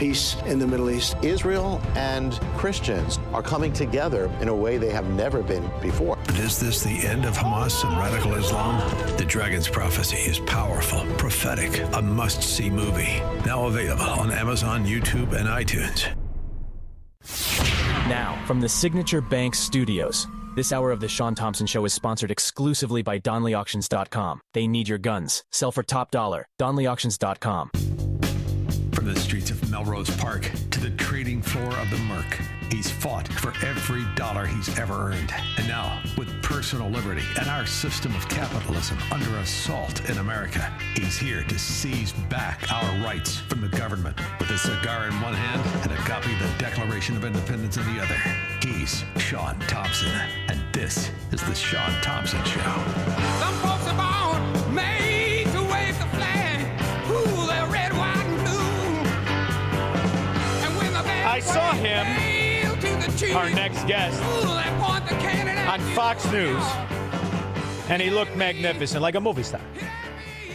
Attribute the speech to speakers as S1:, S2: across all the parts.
S1: peace in the Middle East.
S2: Israel and Christians are coming together in a way they have never been before.
S3: But is this the end of Hamas and radical Islam? The Dragon's Prophecy is powerful, prophetic, a must-see movie. Now available on Amazon, YouTube, and iTunes.
S4: Now, from the Signature Bank Studios, this hour of the Shaun Thompson Show is sponsored exclusively by DonleyAuctions.com. They need your guns. Sell for top dollar. DonleyAuctions.com.
S3: From the streets of Melrose Park to the trading floor of the Merc, he's fought for every dollar he's ever earned. And now, with personal liberty and our system of capitalism under assault in America, he's here to seize back our rights from the government. With a cigar in one hand and a copy of the Declaration of Independence in the other, he's Shaun Thompson. And this is the Shaun Thompson Show.
S5: Some folks are born made to wave the flag. Ooh, they're red, white, and blue.
S6: I saw him, our next guest, on Fox News, and he looked magnificent, like a movie star.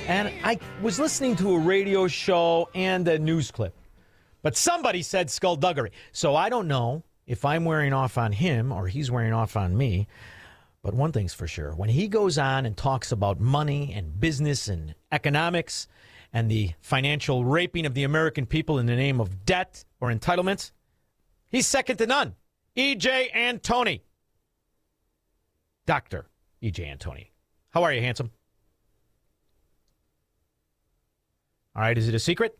S6: And I was listening to a radio show and a news clip, but somebody said skullduggery. So I don't know if I'm wearing off on him or he's wearing off on me, but one thing's for sure. When he goes on and talks about money and business and economics and the financial raping of the American people in the name of debt or entitlements, he's second to none. E.J. Antoni. Dr. E.J. Antoni. How are you, handsome? All right, is it a secret?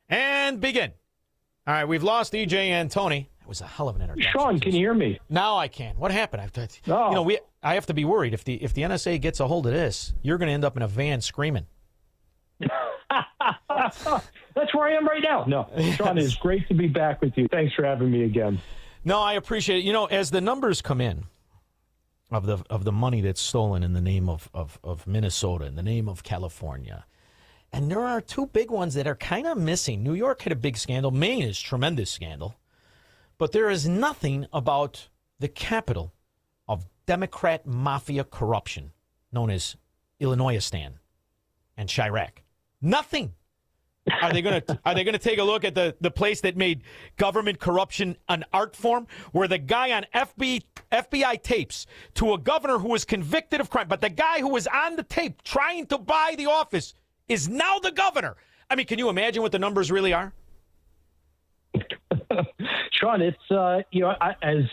S6: And begin. All right, we've lost E.J. Antoni. That was a hell of an introduction.
S7: Shaun, can you hear me?
S6: Now I can. What happened? I have to be worried. If the NSA gets a hold of this, you're going to end up in a van screaming.
S7: That's where I am right now. No, Shaun, it's great to be back with you. Thanks for having me again.
S6: No, I appreciate it. You know, as the numbers come in of the money that's stolen in the name of Minnesota, in the name of California, and there are two big ones that are kind of missing. New York had a big scandal. Maine is a tremendous scandal. But there is nothing about the capital of Democrat mafia corruption known as Illinoisistan and Chirac. Nothing. Are they going to take a look at the place that made government corruption an art form, where the guy on FBI tapes to a governor who was convicted of crime, but the guy who was on the tape trying to buy the office is now the governor? I mean, can you imagine what the numbers really are?
S7: Shaun, it's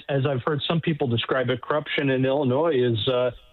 S7: as I've heard some people describe it, corruption in Illinois is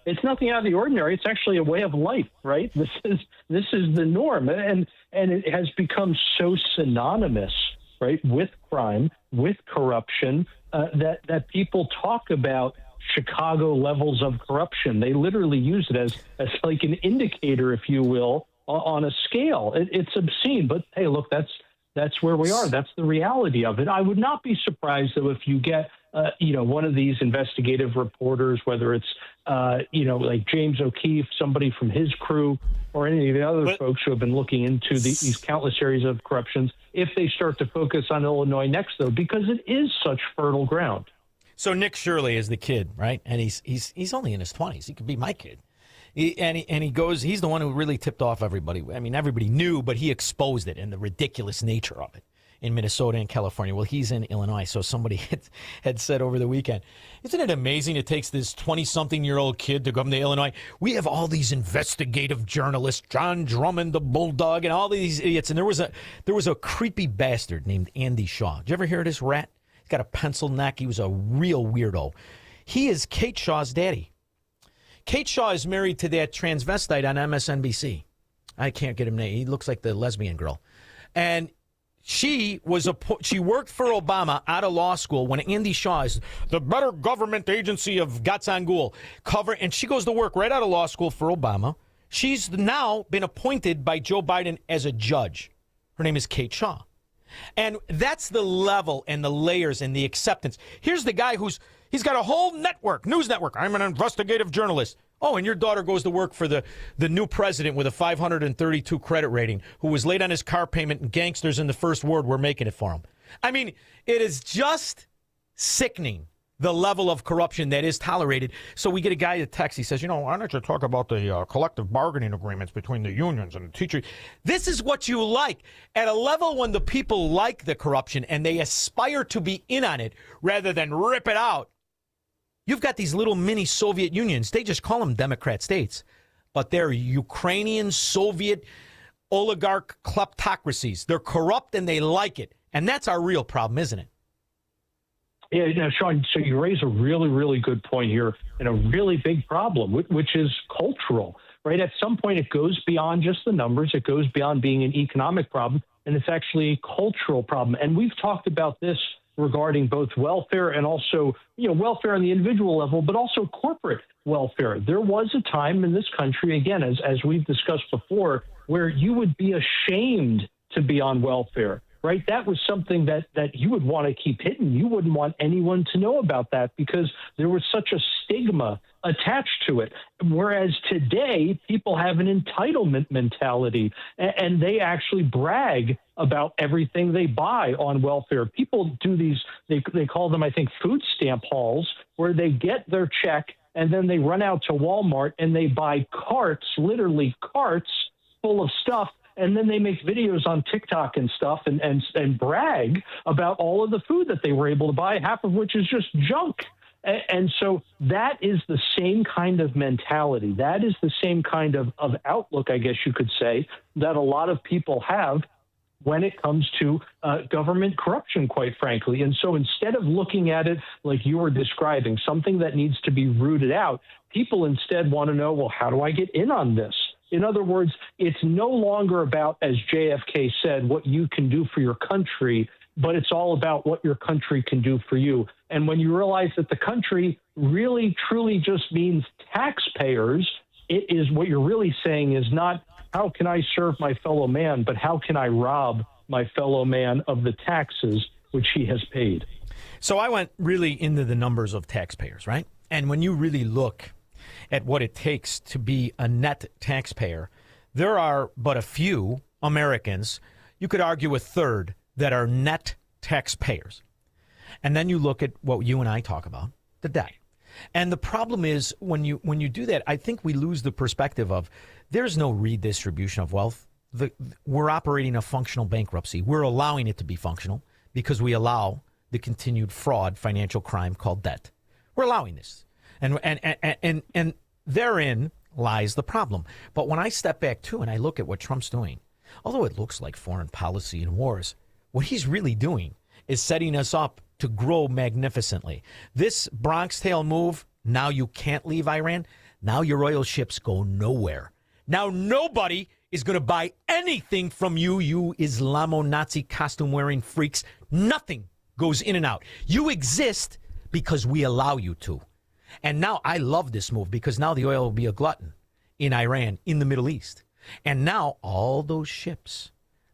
S7: it's nothing out of the ordinary. It's actually a way of life, right? This is the norm, and it has become so synonymous, right, with crime, with corruption, that people talk about Chicago levels of corruption. They literally use it as like an indicator, if you will, on a scale. It's obscene, but hey, look, that's where we are. That's the reality of it. I would not be surprised, though, if you get, one of these investigative reporters, whether it's, like James O'Keefe, somebody from his crew, or any of the other folks who have been looking into these countless areas of corruptions, if they start to focus on Illinois next, though, because it is such fertile ground.
S6: So Nick Shirley is the kid, right? And he's only in his 20s. He could be my kid. He's the one who really tipped off everybody. I mean, everybody knew, but he exposed it and the ridiculous nature of it in Minnesota and California. Well, he's in Illinois, so somebody had said over the weekend, isn't it amazing it takes this 20-something-year-old kid to come to Illinois? We have all these investigative journalists, John Drummond, the Bulldog, and all these idiots. And there was a creepy bastard named Andy Shaw. Did you ever hear of this rat? He's got a pencil neck. He was a real weirdo. He is Kate Shaw's daddy. Kate Shaw is married to that transvestite on MSNBC. I can't get him name. He looks like the lesbian girl. And she worked for Obama out of law school when Andy Shaw is the better government agency of Guts on Ghoul and she goes to work right out of law school for Obama. She's now been appointed by Joe Biden as a judge. Her name is Kate Shaw. And that's the level and the layers and the acceptance. Here's the guy he's got a whole network, news network. I'm an investigative journalist. Oh, and your daughter goes to work for the new president with a 532 credit rating who was late on his car payment, and gangsters in the first ward were making it for him. I mean, it is just sickening the level of corruption that is tolerated. So we get a guy that texts, he says, why don't you talk about the collective bargaining agreements between the unions and the teachers? This is what you like. At a level when the people like the corruption and they aspire to be in on it rather than rip it out, you've got these little mini Soviet unions. They just call them Democrat states, but they're Ukrainian, Soviet, oligarch kleptocracies. They're corrupt and they like it. And that's our real problem, isn't it?
S7: Yeah, Shaun, so you raise a really, really good point here and a really big problem, which is cultural, right? At some point, it goes beyond just the numbers. It goes beyond being an economic problem, and it's actually a cultural problem. And we've talked about this regarding both welfare and also, welfare on the individual level, but also corporate welfare. There was a time in this country, again, as we've discussed before, where you would be ashamed to be on welfare. Right. That was something that you would want to keep hidden. You wouldn't want anyone to know about that because there was such a stigma attached to it. Whereas today, people have an entitlement mentality and they actually brag about everything they buy on welfare. People do these, they call them, I think, food stamp hauls, where they get their check and then they run out to Walmart and they buy carts, literally carts full of stuff. And then they make videos on TikTok and stuff and brag about all of the food that they were able to buy, half of which is just junk. And so that is the same kind of mentality. That is the same kind of outlook, I guess you could say, that a lot of people have when it comes to government corruption, quite frankly. And so instead of looking at it like you were describing, something that needs to be rooted out, people instead want to know, well, how do I get in on this? In other words, it's no longer about, as JFK said, what you can do for your country, but it's all about what your country can do for you. And when you realize that the country really, truly just means taxpayers, it is what you're really saying is not how can I serve my fellow man, but how can I rob my fellow man of the taxes which he has paid.
S6: So I went really into the numbers of taxpayers, right? And when you really look at what it takes to be a net taxpayer, there are but a few Americans, you could argue a third, that are net taxpayers. And then you look at what you and I talk about, the debt. And the problem is when you do that, I think we lose the perspective of there's no redistribution of wealth. We're operating a functional bankruptcy. We're allowing it to be functional because we allow the continued fraud, financial crime called debt. We're allowing this. And therein lies the problem. But when I step back, too, and I look at what Trump's doing, although it looks like foreign policy and wars, what he's really doing is setting us up to grow magnificently. This Bronx Tale move, now you can't leave Iran. Now your oil ships go nowhere. Now nobody is going to buy anything from you, you Islamo-Nazi costume-wearing freaks. Nothing goes in and out. You exist because we allow you to. And now I love this move because now the oil will be a glutton in Iran, in the Middle East. And now all those ships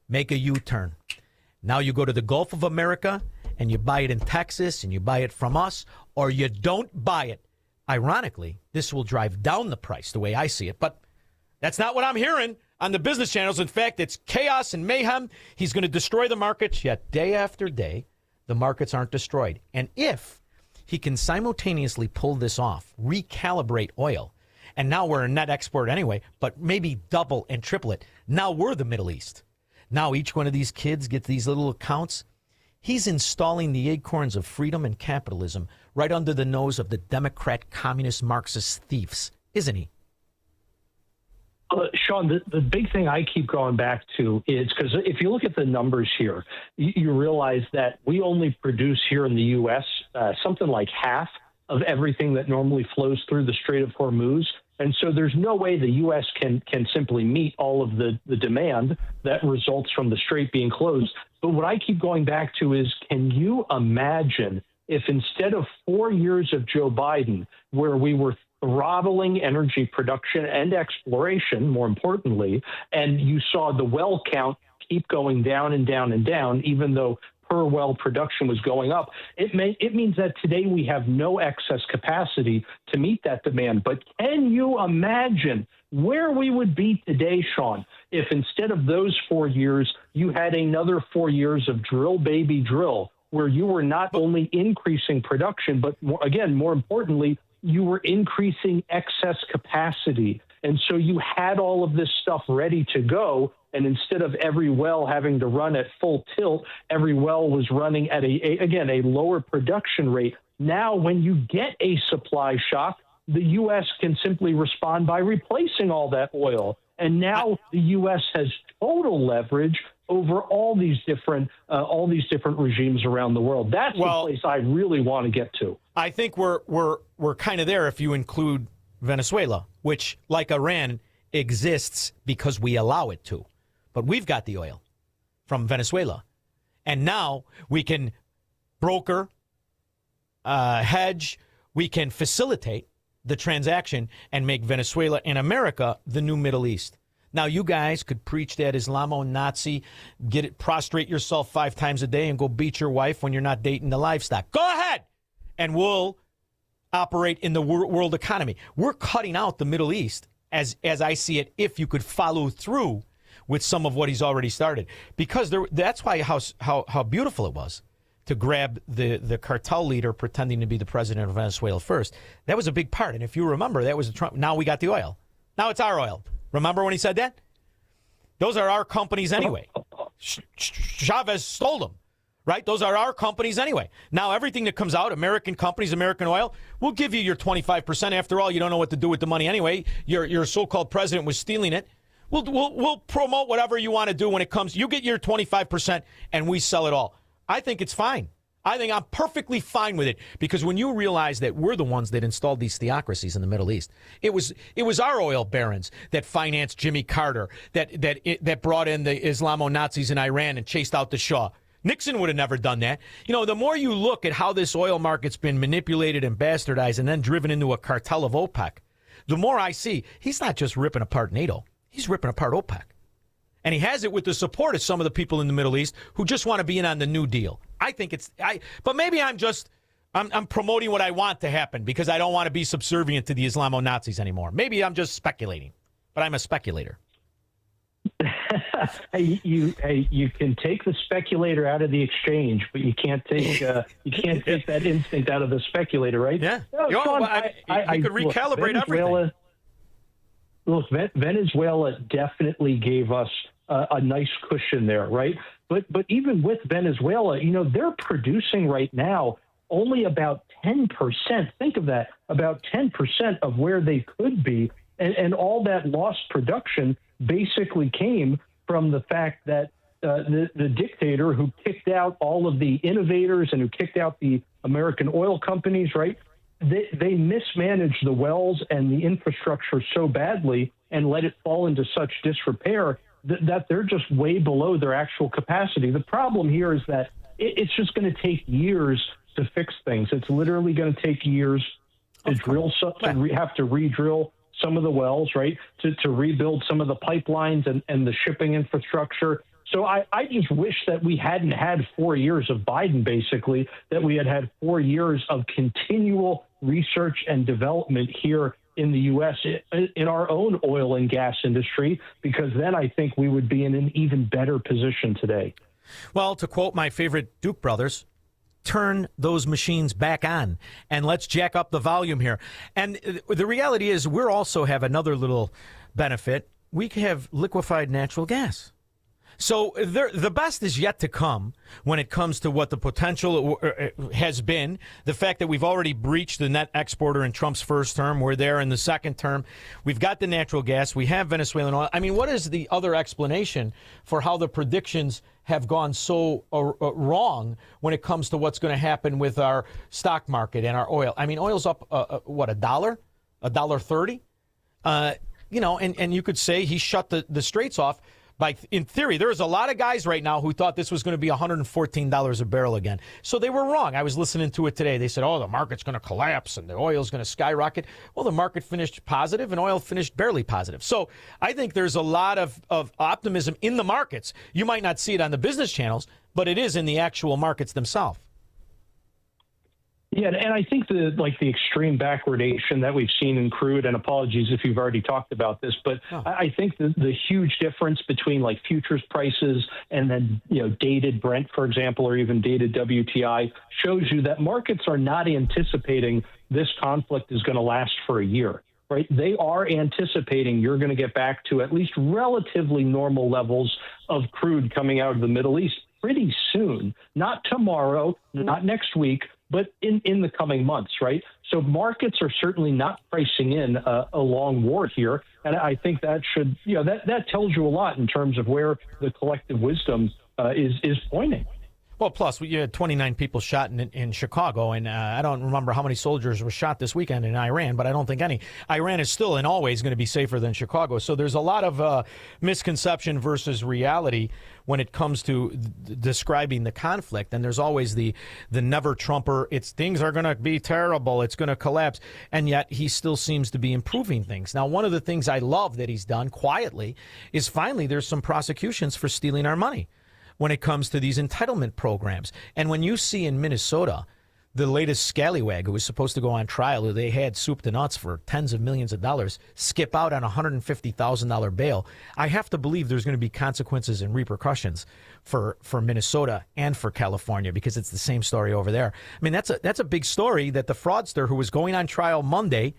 S6: make a U-turn. Now you go to the Gulf of America and you buy it in Texas and you buy it from us, or you don't buy it. Ironically, this will drive down the price the way I see it. But that's not what I'm hearing on the business channels. In fact, it's chaos and mayhem. He's going to destroy the markets, yet day after day, the markets aren't destroyed. And if he can simultaneously pull this off, recalibrate oil, and now we're a net export anyway, but maybe double and triple it. Now we're the Middle East. Now each one of these kids gets these little accounts. He's installing the acorns of freedom and capitalism right under the nose of the Democrat, communist, Marxist thieves, isn't he?
S7: Shaun, the big thing I keep going back to is because if you look at the numbers here, you realize that we only produce here in the U.S. Something like half of everything that normally flows through the Strait of Hormuz. And so there's no way the U.S. can simply meet all of the demand that results from the Strait being closed. But what I keep going back to is, can you imagine if instead of 4 years of Joe Biden, where we were throttling energy production and exploration, more importantly, and you saw the well count keep going down and down and down, even though per well production was going up, it means that today we have no excess capacity to meet that demand. But can you imagine where we would be today, Shaun, if instead of those 4 years, you had another 4 years of drill, baby, drill, where you were not only increasing production, but more importantly, you were increasing excess capacity. And so you had all of this stuff ready to go. And instead of every well having to run at full tilt, every well was running at a lower production rate. Now, when you get a supply shock, the U.S. can simply respond by replacing all that oil. And now the U.S. has total leverage over all these different regimes around the world. That's the place I really want to get to.
S6: I think we're kind of there if you include Venezuela, which, like Iran, exists because we allow it to. But we've got the oil from Venezuela. And now we can broker, hedge, we can facilitate the transaction and make Venezuela and America the new Middle East. Now, you guys could preach that Islamo-Nazi, prostrate yourself 5 times a day and go beat your wife when you're not dating the livestock. Go ahead! And we'll operate in the world economy. We're cutting out the Middle East, as I see it, if you could follow through with some of what he's already started. Because that's why how beautiful it was to grab the cartel leader pretending to be the president of Venezuela first. That was a big part. And if you remember, that was Trump. Now we got the oil. Now it's our oil. Remember when he said that? Those are our companies anyway. Chavez stole them, right? Those are our companies anyway. Now everything that comes out, American companies, American oil, we'll give you your 25%. After all, you don't know what to do with the money anyway. Your so-called president was stealing it. We'll promote whatever you want to do when it comes. You get your 25% and we sell it all. I think it's fine. I think I'm perfectly fine with it, because when you realize that we're the ones that installed these theocracies in the Middle East, it was our oil barons that financed Jimmy Carter, that brought in the Islamo-Nazis in Iran and chased out the Shah. Nixon would have never done that. You know, the more you look at how this oil market's been manipulated and bastardized and then driven into a cartel of OPEC, the more I see he's not just ripping apart NATO. He's ripping apart OPEC. And he has it with the support of some of the people in the Middle East who just want to be in on the New Deal. I think but maybe I'm promoting what I want to happen because I don't want to be subservient to the Islamo-Nazis anymore. Maybe I'm just speculating, but I'm a speculator.
S7: You can take the speculator out of the exchange, but you can't take that instinct out of the speculator, right?
S6: Yeah.
S7: No, Shaun,
S6: you could recalibrate everything.
S7: Look, Venezuela definitely gave us a nice cushion there, right? But even with Venezuela, they're producing right now only about 10%. Think of that, about 10% of where they could be. And all that lost production basically came from the fact that the dictator who kicked out all of the innovators and who kicked out the American oil companies, right? They mismanaged the wells and the infrastructure so badly and let it fall into such disrepair that they're just way below their actual capacity. The problem here is that it's just going to take years to fix things. It's literally going to take years to have to re-drill some of the wells, right, to rebuild some of the pipelines and the shipping infrastructure. So I just wish that we hadn't had 4 years of Biden, basically, that we had 4 years of continual research and development here in the U.S. in our own oil and gas industry, because then I think we would be in an even better position today.
S6: Well, to quote my favorite Duke brothers, turn those machines back on and let's jack up the volume here. And the reality is we also have another little benefit. We have liquefied natural gas. So the best is yet to come when it comes to what the potential has been. The fact that we've already breached the net exporter in Trump's first term. We're there in the second term. We've got the natural gas. We have Venezuelan oil. I mean, what is the other explanation for how the predictions have gone so wrong when it comes to what's going to happen with our stock market and our oil? I mean, oil's up, $1? $1.30? And you could say he shut the straits off. In theory, there's a lot of guys right now who thought this was going to be $114 a barrel again. So they were wrong. I was listening to it today. They said, the market's going to collapse and the oil's going to skyrocket. Well, the market finished positive and oil finished barely positive. So I think there's a lot of optimism in the markets. You might not see it on the business channels, but it is in the actual markets themselves.
S7: Yeah, and I think the extreme backwardation that we've seen in crude, and apologies if you've already talked about this, but I think the huge difference between like futures prices and then dated Brent, for example, or even dated WTI shows you that markets are not anticipating this conflict is going to last for a year. Right? They are anticipating you're going to get back to at least relatively normal levels of crude coming out of the Middle East pretty soon. Not tomorrow, not next week, but in the coming months, right? So markets are certainly not pricing in a long war here. And I think that should, that tells you a lot in terms of where the collective wisdom is pointing.
S6: Well, plus, you had 29 people shot in Chicago, and I don't remember how many soldiers were shot this weekend in Iran, but I don't think any. Iran is still and always going to be safer than Chicago. So there's a lot of misconception versus reality when it comes to describing the conflict. And there's always the never Trumper, things are going to be terrible, it's going to collapse. And yet he still seems to be improving things. Now, one of the things I love that he's done quietly is finally there's some prosecutions for stealing our money when it comes to these entitlement programs. And when you see in Minnesota, the latest scallywag who was supposed to go on trial, who they had soup to nuts for tens of millions of dollars, skip out on a $150,000 bail, I have to believe there's going to be consequences and repercussions for Minnesota and for California, because it's the same story over there. I mean, that's a big story that the fraudster who was going on trial Monday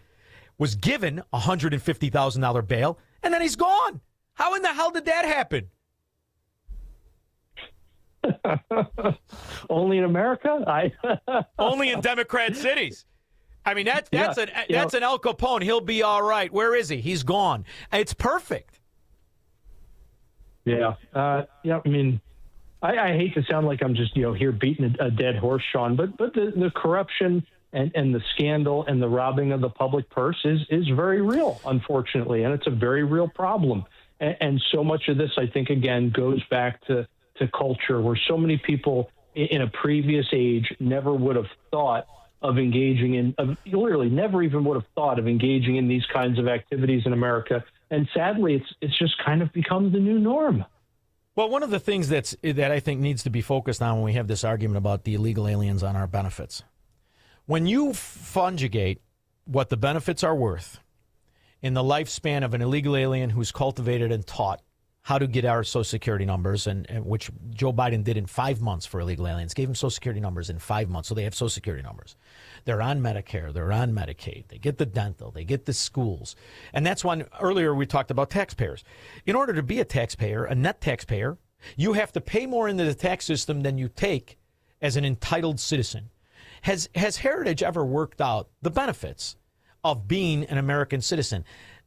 S6: was given a $150,000 bail, and then he's gone. How in the hell did that happen?
S7: Only in America?
S6: Only in Democrat cities. I mean, that's an Al Capone. He'll be all right. Where is he? He's gone. It's perfect.
S7: Yeah. I mean, I hate to sound like I'm just here beating a dead horse, Shaun, but the corruption and the scandal and the robbing of the public purse is very real, unfortunately, and it's a very real problem. And so much of this, I think, again, goes back to culture, where so many people in a previous age never would have thought of engaging in, literally never even would have thought of engaging in these kinds of activities in America. And sadly, it's just kind of become the new norm.
S6: Well, one of the things that I think needs to be focused on when we have this argument about the illegal aliens on our benefits, when you fungate what the benefits are worth in the lifespan of an illegal alien who's cultivated and taught how to get our Social Security numbers, and which Joe Biden did in 5 months for illegal aliens, gave them Social Security numbers in 5 months, so they have Social Security numbers. They're on Medicare, they're on Medicaid, they get the dental, they get the schools. And that's when earlier we talked about taxpayers. In order to be a taxpayer, a net taxpayer, you have to pay more into the tax system than you take as an entitled citizen. Has Heritage ever worked out the benefits of being an American citizen?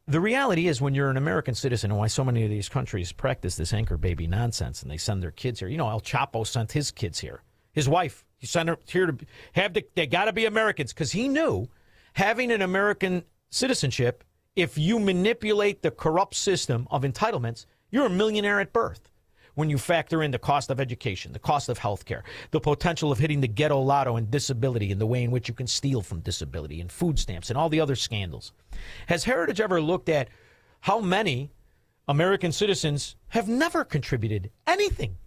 S6: The reality is, when you're an American citizen, and why so many of these countries practice this anchor baby nonsense, and they send their kids here. El Chapo sent his kids here. His wife, he sent her here to they got to be Americans, because he knew having an American citizenship, if you manipulate the corrupt system of entitlements, you're a millionaire at birth. When you factor in the cost of education, the cost of health care, the potential of hitting the ghetto lotto and disability, and the way in which you can steal from disability and food stamps and all the other scandals. Has Heritage ever looked at how many American citizens have never contributed anything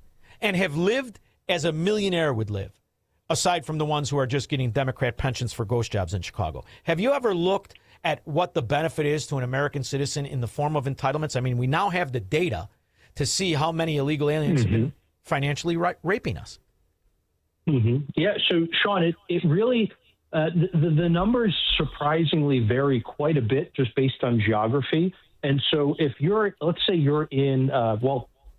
S6: and have lived as a millionaire would live, aside from the ones who are just getting Democrat pensions for ghost jobs in Chicago? Have you ever looked at what the benefit is to an American citizen in the form of entitlements? I mean, we now have the data to see how many illegal aliens have been financially raping us.
S7: Yeah, so, Shaun, it really, the numbers surprisingly vary quite a bit just based on geography. And so if let's say you're in,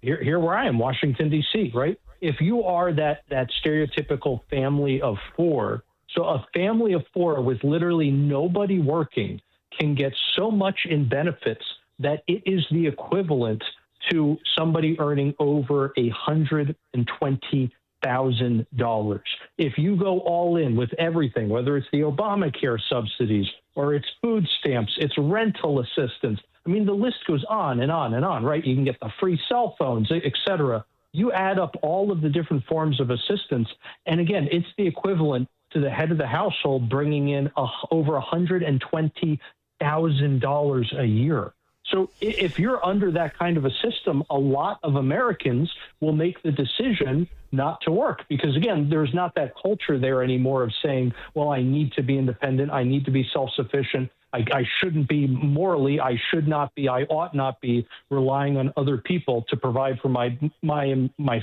S7: here where I am, Washington, D.C., right? If you are that stereotypical family of four, so a family of four with literally nobody working can get so much in benefits that it is the equivalent to somebody earning over $120,000. If you go all in with everything, whether it's the Obamacare subsidies or it's food stamps, it's rental assistance. I mean, the list goes on and on and on, right? You can get the free cell phones, et cetera. You add up all of the different forms of assistance. And again, it's the equivalent to the head of the household bringing in over $120,000 a year. So if you're under that kind of a system, a lot of Americans will make the decision not to work because, again, there's not that culture there anymore of saying, well, I need to be independent. I need to be self-sufficient. I shouldn't be morally. I should not be. I ought not be relying on other people to provide for my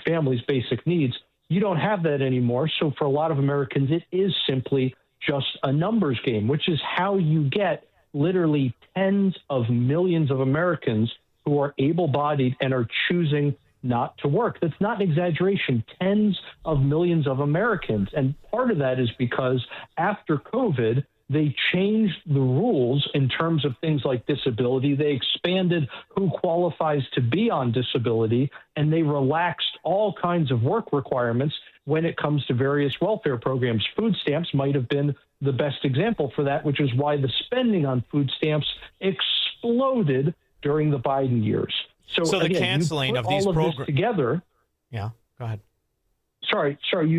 S7: family's basic needs. You don't have that anymore. So for a lot of Americans, it is simply just a numbers game, which is how you get literally tens of millions of Americans who are able-bodied and are choosing not to work. That's not an exaggeration. Tens of millions of Americans. And part of that is because after COVID, they changed the rules in terms of things like disability. They expanded who qualifies to be on disability, and they relaxed all kinds of work requirements when it comes to various welfare programs. Food stamps might have been the best example for that, which is why the spending on food stamps exploded during the Biden years. So
S6: the
S7: again,
S6: canceling of these programs
S7: together.
S6: Yeah, go ahead.
S7: Sorry.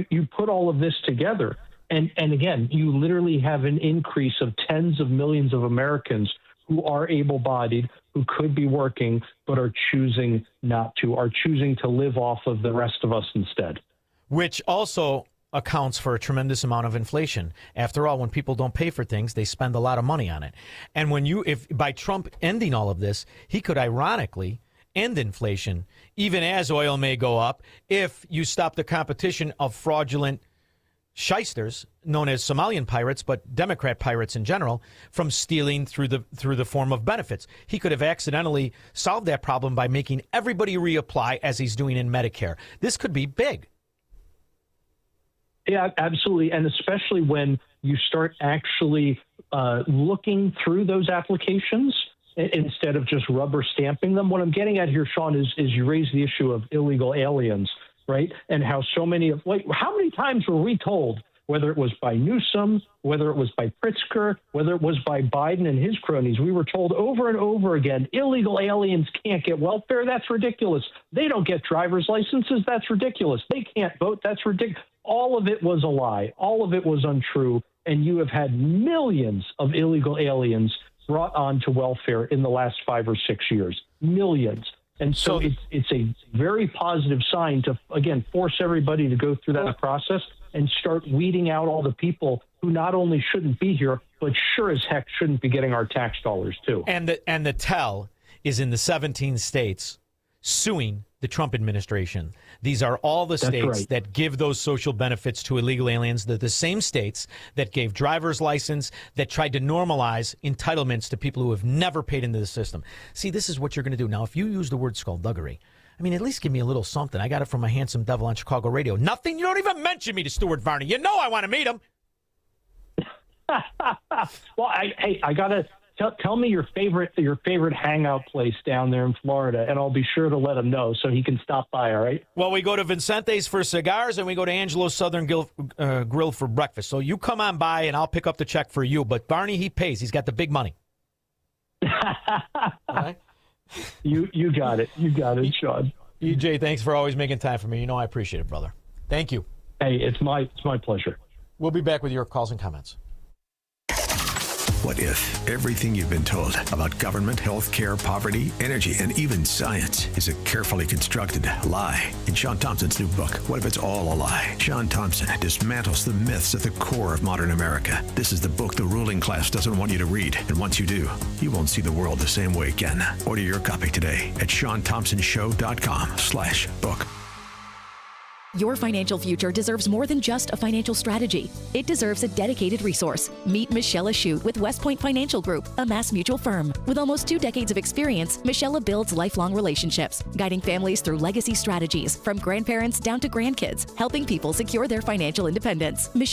S7: You put all of this together. And again, you literally have an increase of tens of millions of Americans who are able-bodied, who could be working, but are choosing not to, are choosing to live off of the rest of us instead.
S6: Which also accounts for a tremendous amount of inflation. After all, when people don't pay for things, they spend a lot of money on it. And if by Trump ending all of this, he could ironically end inflation, even as oil may go up, if you stop the competition of fraudulent shysters known as Somalian pirates, but Democrat pirates in general, from stealing through the form of benefits. He could have accidentally solved that problem by making everybody reapply as he's doing in Medicare. This could be big.
S7: Yeah, absolutely. And especially when you start actually looking through those applications instead of just rubber stamping them. What I'm getting at here, Shaun, is you raise the issue of illegal aliens, right? And how so many how many times were we told, whether it was by Newsom, whether it was by Pritzker, whether it was by Biden and his cronies, we were told over and over again, illegal aliens can't get welfare. That's ridiculous. They don't get driver's licenses. That's ridiculous. They can't vote. That's ridiculous. All of it was a lie. All of it was untrue. And you have had millions of illegal aliens brought onto welfare in the last 5 or 6 years. Millions. And so it's a very positive sign to, again, force everybody to go through that process and start weeding out all the people who not only shouldn't be here, but sure as heck shouldn't be getting our tax dollars too.
S6: And the tell is in the 17 states suing the Trump administration. These are all the states that give those social benefits to illegal aliens. They're the same states that gave driver's license, that tried to normalize entitlements to people who have never paid into the system. See, this is what you're going to do. Now, if you use the word skullduggery, I mean, at least give me a little something. I got it from a handsome devil on Chicago radio. Nothing. You don't even mention me to Stuart Varney. You know I want to meet him.
S7: Well, I got to tell me your favorite hangout place down there in Florida, and I'll be sure to let him know so he can stop by, all right?
S6: Well, we go to Vincente's for cigars, and we go to Angelo's Southern Grill for breakfast. So you come on by, and I'll pick up the check for you. But Barney, he pays. He's got the big money. All right?
S7: You got it. You got it, Shaun.
S6: EJ, thanks for always making time for me. You know I appreciate it, brother. Thank you.
S7: Hey, it's my pleasure.
S6: We'll be back with your calls and comments.
S3: What if everything you've been told about government, healthcare, poverty, energy, and even science is a carefully constructed lie? In Shaun Thompson's new book, What If It's All a Lie? Shaun Thompson dismantles the myths at the core of modern America. This is the book the ruling class doesn't want you to read. And once you do, you won't see the world the same way again. Order your copy today at ShaunThompsonShow.com/book.
S1: Your financial future deserves more than just a financial strategy. It deserves a dedicated resource. Meet Michelle Ashute with West Point Financial Group, a Mass Mutual firm. With almost 2 decades of experience, Michelle builds lifelong relationships, guiding families through legacy strategies from grandparents down to grandkids, helping people secure their financial independence. Michelle